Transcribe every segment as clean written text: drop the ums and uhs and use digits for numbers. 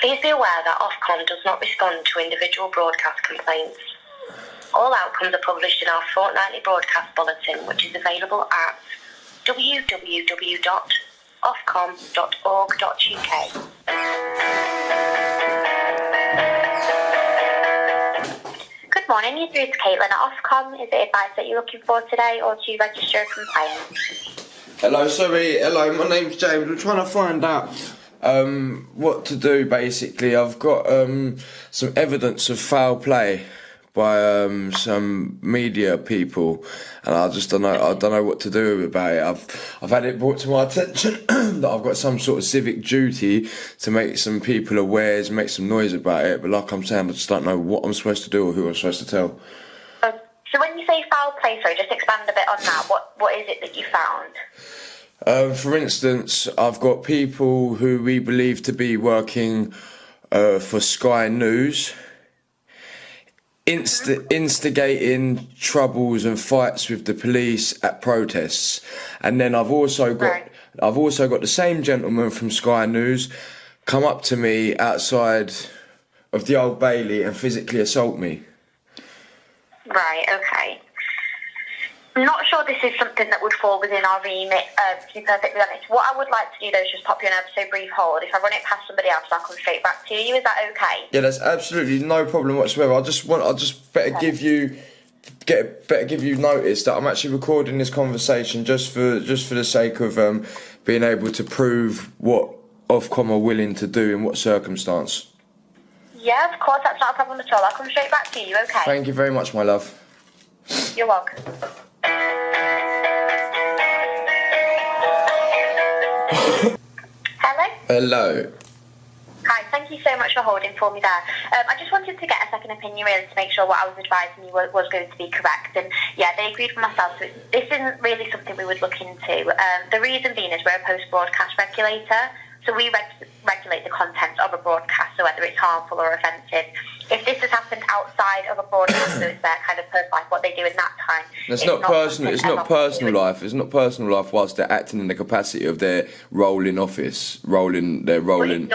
Please be aware that Ofcom does not respond to individual broadcast complaints. All outcomes are published in our fortnightly broadcast bulletin, which is available at www.ofcom.org.uk. Good morning, you're through to Caitlin at Ofcom. Is it advice that you're looking for today or to register a complaint? Hello, my name's James. I'm trying to find out what to do. Basically, I've got some evidence of foul play by some media people, and I don't know what to do about it. I've had it brought to my attention that I've got some sort of civic duty to make some people aware, to make some noise about it, but like I'm saying, I just don't know what I'm supposed to do or who I'm supposed to tell. So when you say foul play, sorry, just expand a bit on that. What is it that you found? For instance, I've got people who we believe to be working for Sky News, instigating troubles and fights with the police at protests, and then I've also got the same gentleman from Sky News come up to me outside of the Old Bailey and physically assault me. Right, okay. I'm not sure this is something that would fall within our remit, to be perfectly honest. What I would like to do, though, is just pop you on ever so brief hold. If I run it past somebody else, I'll come straight back to you. Is that okay? Yeah, that's absolutely no problem whatsoever. I just better give you notice that I'm actually recording this conversation just for the sake of being able to prove what Ofcom are willing to do in what circumstance. Yeah, of course, that's not a problem at all. I'll come straight back to you, okay? Thank you very much, my love. You're welcome. Hello. Hi, thank you so much for holding for me there. I just wanted to get a second opinion really to make sure what I was advising you was going to be correct. And yeah, they agreed with myself. So this isn't really something we would look into. The reason being is we're a post-broadcast regulator. So we regulate the content of a broadcast, so whether it's harmful or offensive. If this has happened outside of a broadcast, so it's their kind of personal life, what they do in that time. It's not personal. It's not personal life. It's not personal life whilst they're acting in the capacity of their role in office, their role in.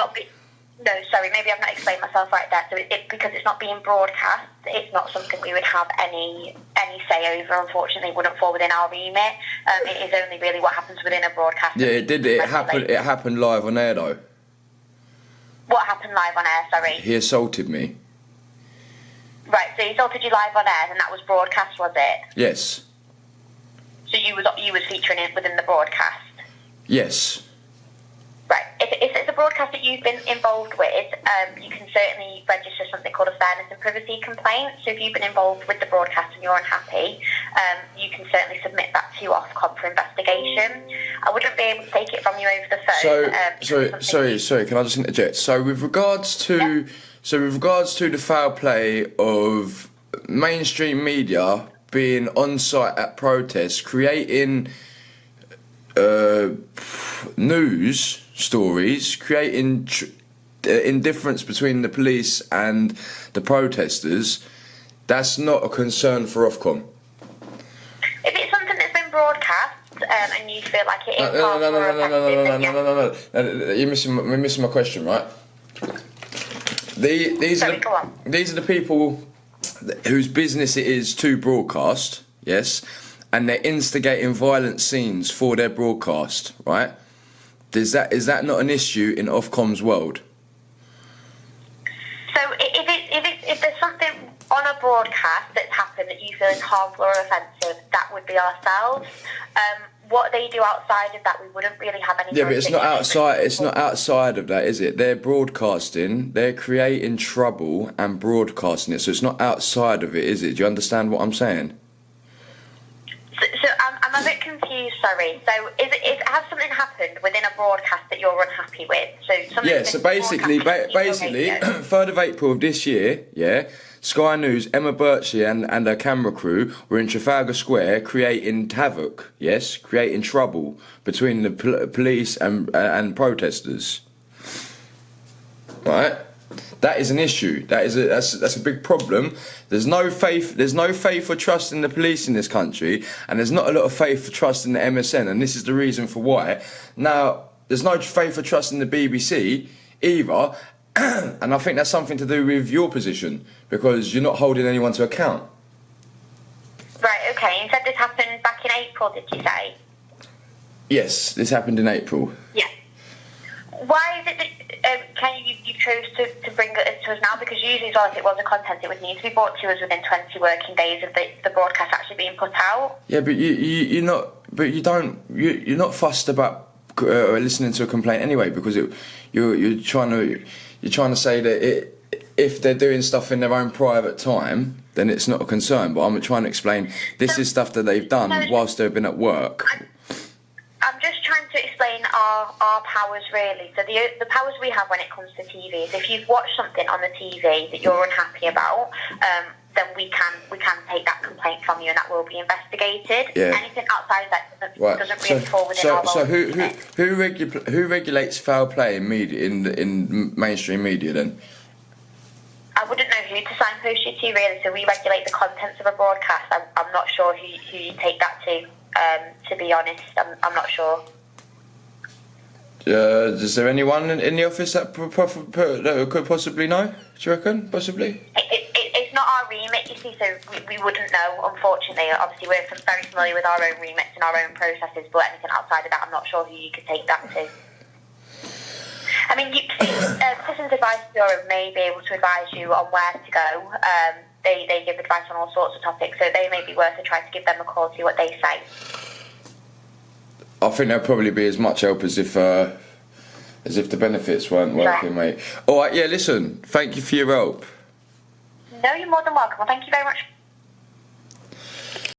No, sorry, maybe I've not explained myself right there. So because it's not being broadcast, it's not something we would have any say over. Unfortunately, it wouldn't fall within our remit. It is only really what happens within a broadcast. Yeah, it did. It happened live on air, though. What happened live on air? Sorry. He assaulted me. Right, so he assaulted you live on air, and that was broadcast, was it? Yes. So you was featuring it within the broadcast? Yes. Right. If it's a broadcast that you've been involved with, you can certainly register something called a fairness and privacy complaint. So if you've been involved with the broadcast and you're unhappy, you can certainly submit that to Ofcom for investigation. I wouldn't be able to take it from you over the phone. Sorry. Can I just interject? So with regards to the foul play of mainstream media being on site at protests, creating news stories, creating indifference between the police and the protesters, that's not a concern for Ofcom. If it's something that's been broadcast and you feel like it is no, you're missing my question, right? These are the people whose business it is to broadcast, yes, and they're instigating violent scenes for their broadcast, right? Is that not an issue in Ofcom's world? So if there's something on a broadcast that's happened that you feel is harmful or offensive, that would be ourselves. What they do outside of that, we wouldn't really have any. Yeah, but it's not outside. It's not outside of that, is it? They're broadcasting. They're creating trouble and broadcasting it. So it's not outside of it, is it? Do you understand what I'm saying? So I'm a bit confused, sorry. So has something happened within a broadcast that you're unhappy with? So basically, 3rd of April of this year, yeah, Sky News, Emma Birchley and her camera crew were in Trafalgar Square creating havoc, yes, creating trouble between the police and protesters. Right? That is an issue. That's a big problem. There's no faith or trust in the police in this country, and there's not a lot of faith or trust in the MSM, and this is the reason for why. Now, there's no faith or trust in the BBC either, And I think that's something to do with your position, because you're not holding anyone to account. Right, okay. You said this happened back in April, did you say? Yes, this happened in April. Yeah. Why is it that you chose to bring it to us now? Because usually as well, if it was a content, it would need to be brought to us within 20 working days of the broadcast actually being put out. Yeah, but you're not fussed about listening to a complaint anyway, because you're trying to say that if they're doing stuff in their own private time, then it's not a concern. But I'm trying to explain this is stuff that they've done whilst they've been at work. I'm just trying to explain our powers, really. So the powers we have when it comes to TV is if you've watched something on the TV that you're unhappy about, then we can take that complaint from you, and that will be investigated. Yeah. Anything outside of that doesn't really fall within our role. So who regulates foul play in media in mainstream media then? I wouldn't know who to signpost you to, really. So we regulate the contents of a broadcast. I'm not sure who you take that to. To be honest, I'm not sure. Is there anyone in the office that could possibly know? Do you reckon? Possibly? It's not our remit, you see, so we wouldn't know, unfortunately. Obviously, we're very familiar with our own remits and our own processes, but anything outside of that, I'm not sure who you could take that to. I mean, Citizens Advice Bureau may be able to advise you on where to go. They give advice on all sorts of topics, so they may be worth a try to give them a call, see what they say. I think there'll probably be as much help as if the benefits weren't working, mate. All right, yeah. Listen, thank you for your help. No, you're more than welcome. Well, thank you very much